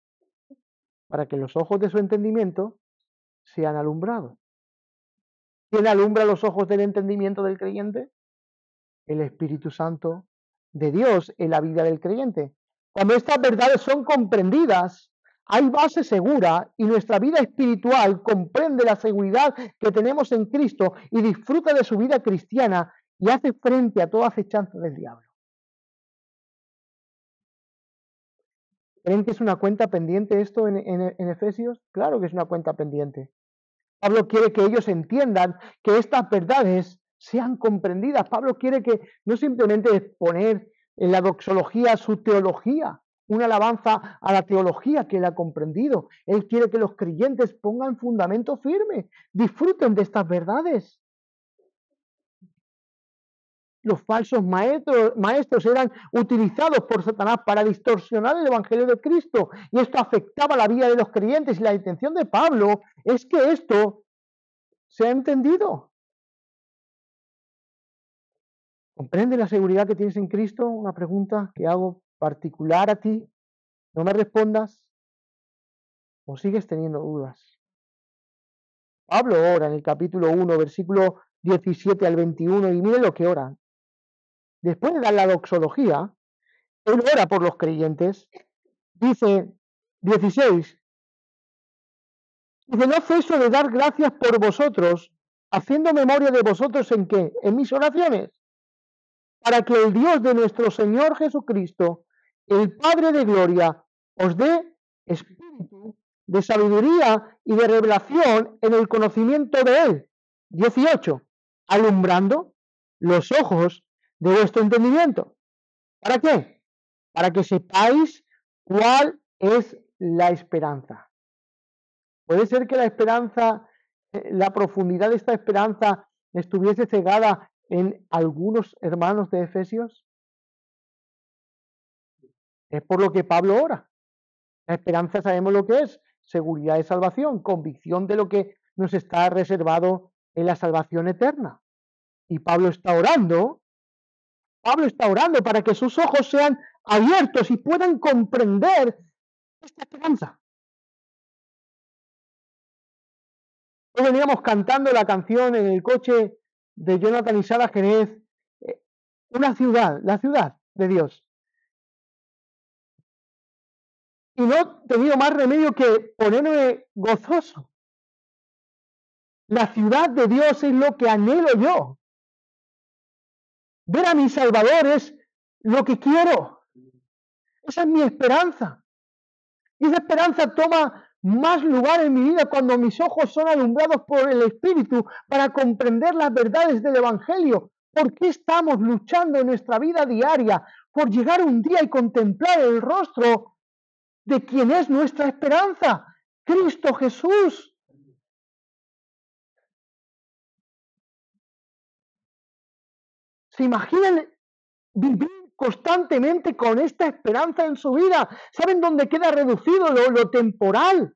para que los ojos de su entendimiento sean alumbrados. ¿Quién alumbra los ojos del entendimiento del creyente? El Espíritu Santo de Dios en la vida del creyente. Cuando estas verdades son comprendidas, hay base segura y nuestra vida espiritual comprende la seguridad que tenemos en Cristo y disfruta de su vida cristiana y hace frente a toda acechanza del diablo. ¿Creen que es una cuenta pendiente esto en Efesios? Claro que es una cuenta pendiente. Pablo quiere que ellos entiendan que estas verdades sean comprendidas. Pablo quiere que no simplemente exponer en la doxología su teología, una alabanza a la teología que él ha comprendido. Él quiere que los creyentes pongan fundamento firme, disfruten de estas verdades. Los falsos maestros eran utilizados por Satanás para distorsionar el Evangelio de Cristo y esto afectaba la vida de los creyentes y la intención de Pablo es que esto sea entendido. ¿Comprende la seguridad que tienes en Cristo? Una pregunta que hago particular a ti. No me respondas o sigues teniendo dudas. Pablo ora en el capítulo 1, versículo 17 al 21 y mire lo que ora. Después de dar la doxología, él ora por los creyentes. Dice 16, dice, no ceso de dar gracias por vosotros, haciendo memoria de vosotros en qué, en mis oraciones, para que el Dios de nuestro Señor Jesucristo, el Padre de gloria, os dé espíritu de sabiduría y de revelación en el conocimiento de Él. 18, alumbrando los ojos de vuestro entendimiento. ¿Para qué? Para que sepáis cuál es la esperanza. Puede ser que la esperanza, la profundidad de esta esperanza estuviese cegada en algunos hermanos de Efesios. Es por lo que Pablo ora. La esperanza sabemos lo que es, seguridad de salvación, convicción de lo que nos está reservado en la salvación eterna. Y Pablo está orando para que sus ojos sean abiertos y puedan comprender esta esperanza. Hoy veníamos cantando la canción en el coche de Jonathan y Sara Jerez, una ciudad, la ciudad de Dios. Y no he tenido más remedio que ponerme gozoso. La ciudad de Dios es lo que anhelo yo. Ver a mi Salvador es lo que quiero. Esa es mi esperanza. Y esa esperanza toma más lugar en mi vida cuando mis ojos son alumbrados por el Espíritu para comprender las verdades del Evangelio. ¿Por qué estamos luchando en nuestra vida diaria por llegar un día y contemplar el rostro de quién es nuestra esperanza, Cristo Jesús. ¿Se imaginan vivir constantemente con esta esperanza en su vida? ¿Saben dónde queda reducido lo temporal?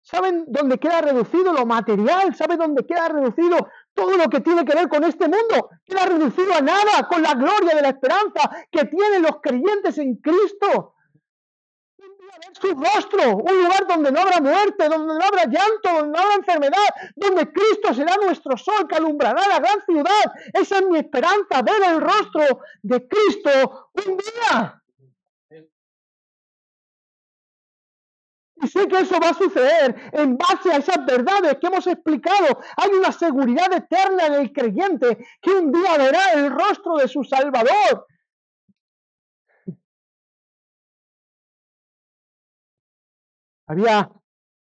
¿Saben dónde queda reducido lo material? ¿Saben dónde queda reducido todo lo que tiene que ver con este mundo? Queda reducido a nada con la gloria de la esperanza que tienen los creyentes en Cristo. Un día ver su rostro, un lugar donde no habrá muerte, donde no habrá llanto, donde no habrá enfermedad, donde Cristo será nuestro sol que alumbrará la gran ciudad. Esa es mi esperanza, ver el rostro de Cristo un día. Y sé que eso va a suceder en base a esas verdades que hemos explicado. Hay una seguridad eterna en el creyente que un día verá el rostro de su Salvador. Había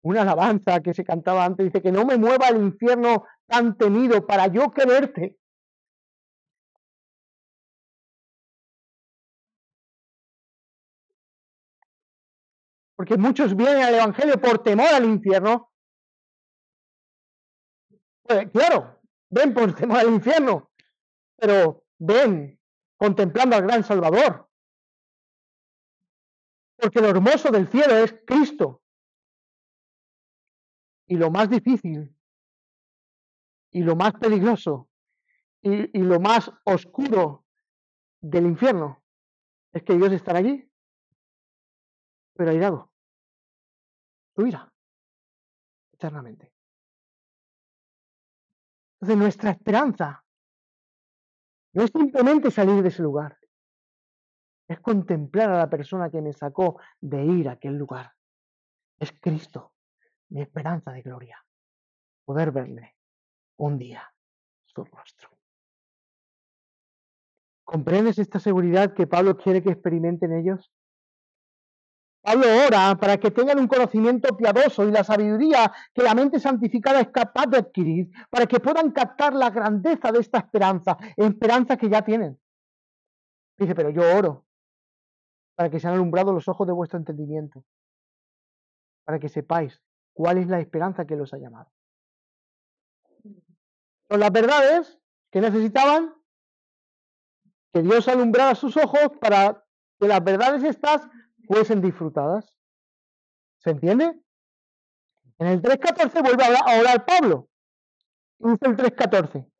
una alabanza que se cantaba antes, dice que no me mueva el infierno tan temido para yo quererte. Porque muchos vienen al Evangelio por temor al infierno. Pues, claro, ven por temor al infierno, pero ven contemplando al gran Salvador. Porque lo hermoso del cielo es Cristo. Y lo más difícil, y lo más peligroso, y lo más oscuro del infierno es que Dios estará allí, pero airado, su ira, eternamente. Entonces nuestra esperanza no es simplemente salir de ese lugar, es contemplar a la persona que me sacó de ir a aquel lugar. Es Cristo, mi esperanza de gloria, poder verle un día su rostro. ¿Comprendes esta seguridad que Pablo quiere que experimenten ellos? Pablo ora para que tengan un conocimiento piadoso y la sabiduría que la mente santificada es capaz de adquirir, para que puedan captar la grandeza de esta esperanza que ya tienen. Dice, pero yo oro para que sean alumbrados los ojos de vuestro entendimiento, para que sepáis cuál es la esperanza que los ha llamado. Son las verdades que necesitaban que Dios alumbrara sus ojos para que las verdades estas fuesen disfrutadas. ¿Se entiende? En el 3.14 vuelve a orar Pablo. Dice el 3.14.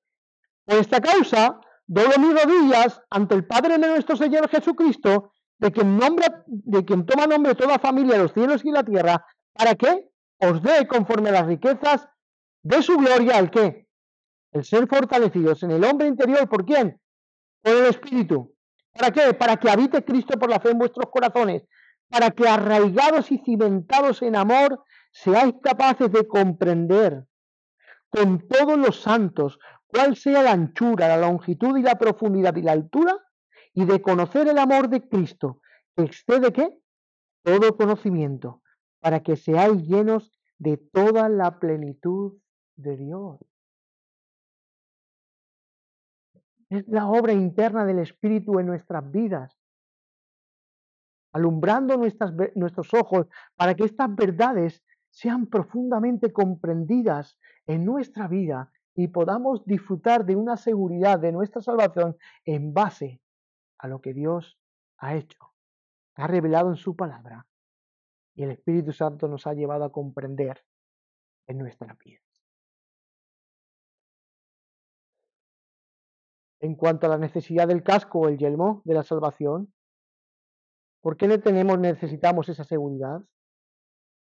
Por esta causa, doblo mis rodillas ante el Padre de nuestro Señor Jesucristo, de quien toma nombre toda familia de los cielos y la tierra, para que os dé conforme a las riquezas de su gloria, ¿el qué? El ser fortalecidos en el hombre interior, ¿por quién? Por el Espíritu. ¿Para qué? Para que habite Cristo por la fe en vuestros corazones, para que arraigados y cimentados en amor, seáis capaces de comprender con todos los santos cuál sea la anchura, la longitud y la profundidad y la altura, y de conocer el amor de Cristo, que excede ¿qué? Todo conocimiento, para que seáis llenos de toda la plenitud de Dios. Es la obra interna del Espíritu en nuestras vidas, alumbrando nuestros ojos para que estas verdades sean profundamente comprendidas en nuestra vida y podamos disfrutar de una seguridad de nuestra salvación en base a lo que Dios ha hecho, ha revelado en su palabra y el Espíritu Santo nos ha llevado a comprender en nuestra vida. En cuanto a la necesidad del casco o el yelmo de la salvación, ¿por qué necesitamos esa seguridad?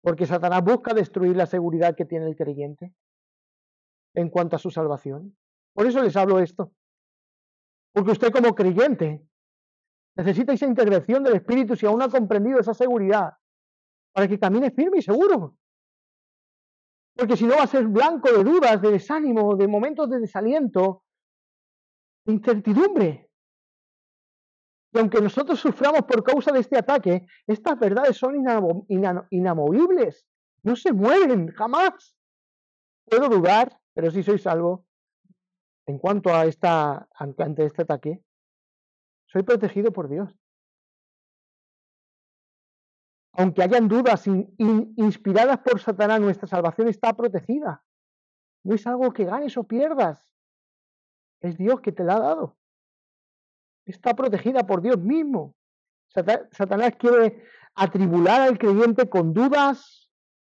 Porque Satanás busca destruir la seguridad que tiene el creyente en cuanto a su salvación. Por eso les hablo esto. Porque usted como creyente necesita esa intervención del Espíritu si aún no ha comprendido esa seguridad para que camine firme y seguro. Porque si no va a ser blanco de dudas, de desánimo, de momentos de desaliento, de incertidumbre. Y aunque nosotros suframos por causa de este ataque, estas verdades son inamovibles. No se mueven jamás. Puedo dudar, pero si soy salvo, en cuanto a ante este ataque, soy protegido por Dios. Aunque hayan dudas inspiradas por Satanás, nuestra salvación está protegida. No es algo que ganes o pierdas. Es Dios que te la ha dado. Está protegida por Dios mismo. Satanás quiere atribular al creyente con dudas,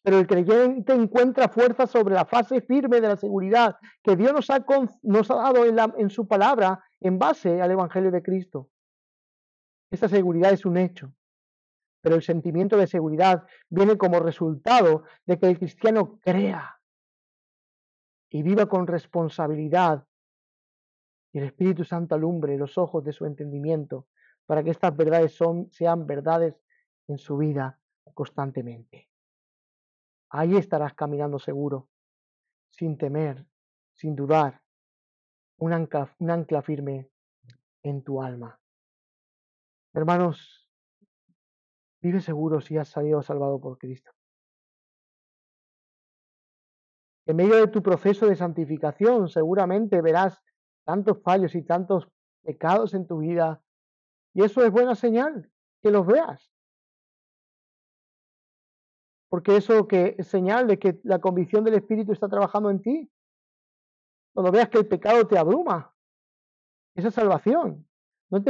pero el creyente encuentra fuerza sobre la fase firme de la seguridad que Dios nos ha dado en su palabra en base al Evangelio de Cristo. Esta seguridad es un hecho, pero el sentimiento de seguridad viene como resultado de que el cristiano crea y viva con responsabilidad y el Espíritu Santo alumbre los ojos de su entendimiento para que estas verdades sean verdades en su vida constantemente. Ahí estarás caminando seguro, sin temer, sin dudar, un ancla firme en tu alma. Hermanos, vive seguro si has salido salvado por Cristo. En medio de tu proceso de santificación, seguramente verás tantos fallos y tantos pecados en tu vida, y eso es buena señal, que los veas. Porque eso es señal de que la convicción del Espíritu está trabajando en ti. Cuando veas que el pecado te abruma, esa salvación no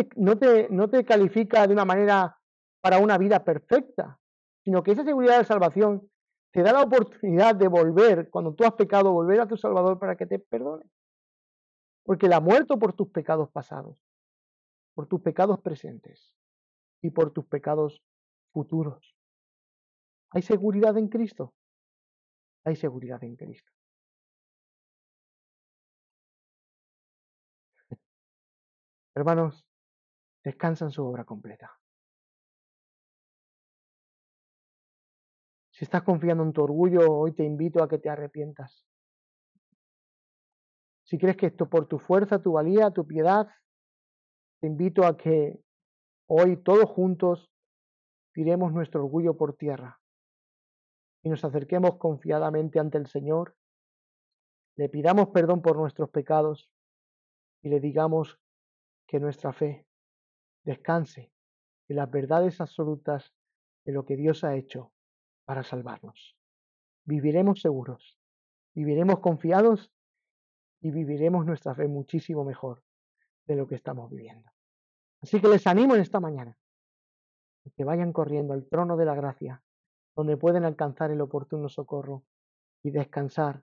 te califica de una manera para una vida perfecta, sino que esa seguridad de salvación te da la oportunidad de volver, cuando tú has pecado, volver a tu Salvador para que te perdone. Porque Él ha muerto por tus pecados pasados, por tus pecados presentes y por tus pecados futuros. ¿Hay seguridad en Cristo? Hay seguridad en Cristo. Hermanos, descansa en su obra completa. Si estás confiando en tu orgullo, hoy te invito a que te arrepientas. Si crees que esto por tu fuerza, tu valía, tu piedad, te invito a que hoy todos juntos tiremos nuestro orgullo por tierra y nos acerquemos confiadamente ante el Señor, le pidamos perdón por nuestros pecados y le digamos que nuestra fe descanse en las verdades absolutas de lo que Dios ha hecho para salvarnos. Viviremos seguros, viviremos confiados y viviremos nuestra fe muchísimo mejor de lo que estamos viviendo. Así que les animo en esta mañana a que vayan corriendo al trono de la gracia, donde pueden alcanzar el oportuno socorro y descansar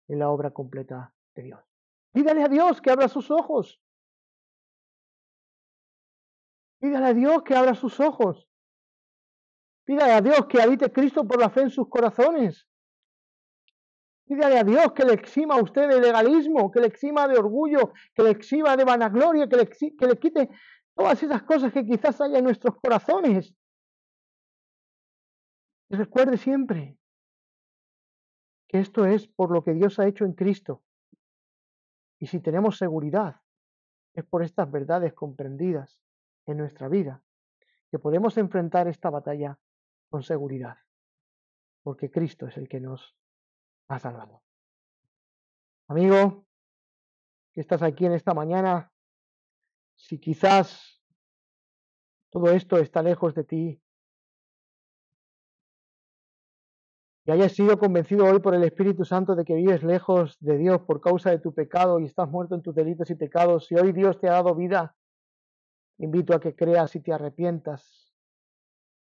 en la obra completa de Dios. Pídale a Dios que abra sus ojos. Pídale a Dios que abra sus ojos. Pídale a Dios que habite Cristo por la fe en sus corazones. Pídale a Dios que le exima a usted de legalismo, que le exima de orgullo, que le exima de vanagloria, que le quite todas esas cosas que quizás haya en nuestros corazones. Y recuerde siempre que esto es por lo que Dios ha hecho en Cristo. Y si tenemos seguridad, es por estas verdades comprendidas en nuestra vida que podemos enfrentar esta batalla con seguridad, porque Cristo es el que nos ha salvado. Amigo, que estás aquí en esta mañana, si quizás todo esto está lejos de ti y hayas sido convencido hoy por el Espíritu Santo de que vives lejos de Dios por causa de tu pecado y estás muerto en tus delitos y pecados, si hoy Dios te ha dado vida, invito a que creas y te arrepientas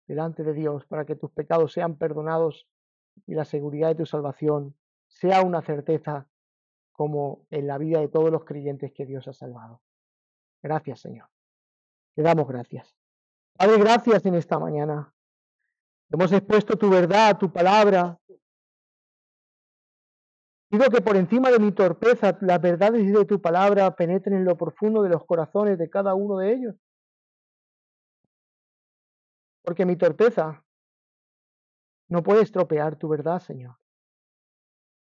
delante de Dios para que tus pecados sean perdonados y la seguridad de tu salvación sea una certeza como en la vida de todos los creyentes que Dios ha salvado. Gracias, Señor. Te damos gracias. Padre, gracias en esta mañana. Hemos expuesto tu verdad, tu palabra. Pido que por encima de mi torpeza, las verdades de tu palabra penetren en lo profundo de los corazones de cada uno de ellos. Porque mi torpeza no puede estropear tu verdad, Señor.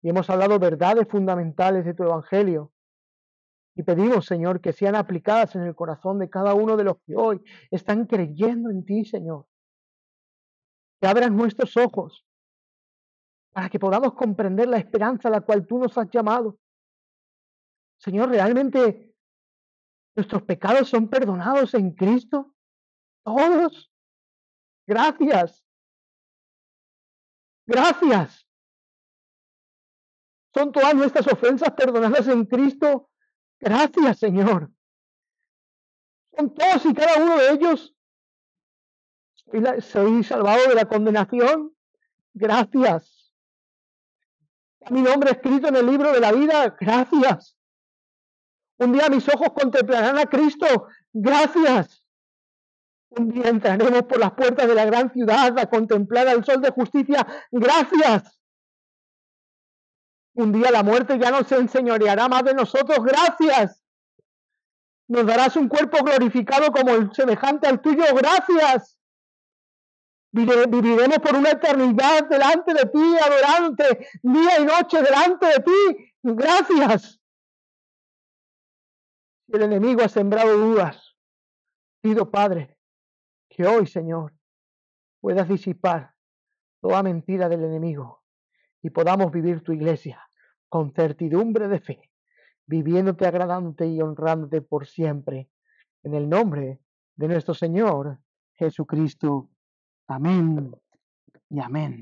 Y hemos hablado verdades fundamentales de tu evangelio. Y pedimos, Señor, que sean aplicadas en el corazón de cada uno de los que hoy están creyendo en ti, Señor. Que abran nuestros ojos para que podamos comprender la esperanza a la cual tú nos has llamado. Señor, ¿realmente nuestros pecados son perdonados en Cristo? Todos. Gracias. Gracias. Son todas nuestras ofensas perdonadas en Cristo. Gracias, Señor. Son todos y cada uno de ellos. Soy salvado de la condenación. Gracias. A mi nombre escrito en el libro de la vida. Gracias. Un día mis ojos contemplarán a Cristo. Gracias. Un día entraremos por las puertas de la gran ciudad a contemplar al sol de justicia. Gracias. Un día la muerte ya no se enseñoreará más de nosotros. Gracias. Nos darás un cuerpo glorificado como el semejante al tuyo. Gracias. Viviremos por una eternidad delante de ti, adorándote día y noche delante de ti. Gracias. Si el enemigo ha sembrado dudas, pido, Padre, que hoy, Señor, puedas disipar toda mentira del enemigo y podamos vivir tu iglesia con certidumbre de fe, viviéndote, agradándote y honrándote por siempre. En el nombre de nuestro Señor Jesucristo. Amén y amén.